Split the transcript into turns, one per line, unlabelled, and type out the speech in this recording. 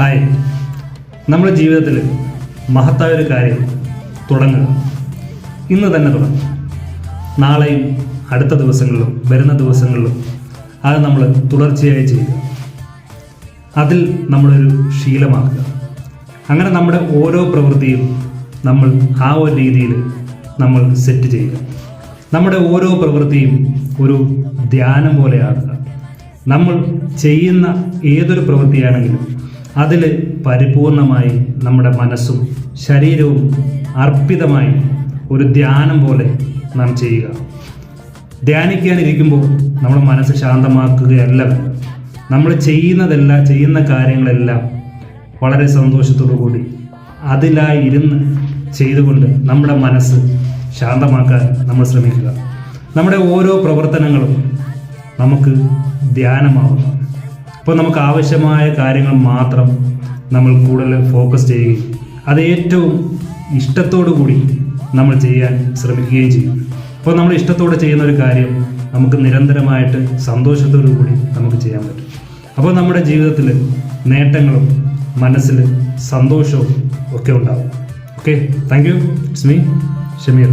Hi, നമ്മുടെ ജീവിതത്തിൽ മഹത്തായൊരു കാര്യം തുടങ്ങുക. ഇന്ന് തന്നെ തുടങ്ങുക. നാളെയും അടുത്ത ദിവസങ്ങളിലും വരുന്ന ദിവസങ്ങളിലും അത് നമ്മൾ തുടർച്ചയായി ചെയ്യുക. അതിൽ നമ്മളൊരു ശീലമാക്കുക. അങ്ങനെ നമ്മുടെ ഓരോ പ്രവൃത്തിയും നമ്മൾ ആ ഒരു രീതിയിൽ നമ്മൾ സെറ്റ് ചെയ്യുക. നമ്മുടെ ഓരോ പ്രവൃത്തിയും ഒരു ധ്യാനം പോലെയാക്കുക. നമ്മൾ ചെയ്യുന്ന ഏതൊരു പ്രവൃത്തിയാണെങ്കിലും അതിൽ പരിപൂർണമായി നമ്മുടെ മനസ്സും ശരീരവും അർപ്പിതമായി ഒരു ധ്യാനം പോലെ നാം ചെയ്യുക. ധ്യാനിക്കാനിരിക്കുമ്പോൾ നമ്മുടെ മനസ്സ് ശാന്തമാക്കുകയല്ല വേണ്ടത്. നമ്മൾ ചെയ്യുന്ന കാര്യങ്ങളെല്ലാം വളരെ സന്തോഷത്തോടു കൂടി അതിലായി ഇരുന്ന് ചെയ്തുകൊണ്ട് നമ്മുടെ മനസ്സ് ശാന്തമാക്കാൻ നമ്മൾ ശ്രമിക്കുക. നമ്മുടെ ഓരോ പ്രവർത്തനങ്ങളും നമുക്ക് ധ്യാനമാവുന്നു. അപ്പോൾ നമുക്ക് ആവശ്യമായ കാര്യങ്ങൾ മാത്രം നമ്മൾ കൂടുതൽ ഫോക്കസ് ചെയ്യുകയും അത് ഏറ്റവും ഇഷ്ടത്തോടു കൂടി നമ്മൾ ചെയ്യാൻ ശ്രമിക്കുകയും ചെയ്യും. അപ്പോൾ നമ്മൾ ഇഷ്ടത്തോടെ ചെയ്യുന്ന ഒരു കാര്യം നമുക്ക് നിരന്തരമായിട്ട് സന്തോഷത്തോടു കൂടി നമുക്ക് ചെയ്യാൻ പറ്റും. അപ്പോൾ നമ്മുടെ ജീവിതത്തിൽ നേട്ടങ്ങളും മനസ്സിൽ സന്തോഷവും ഒക്കെ ഉണ്ടാകും. Okay, thank you. It's me Shameer.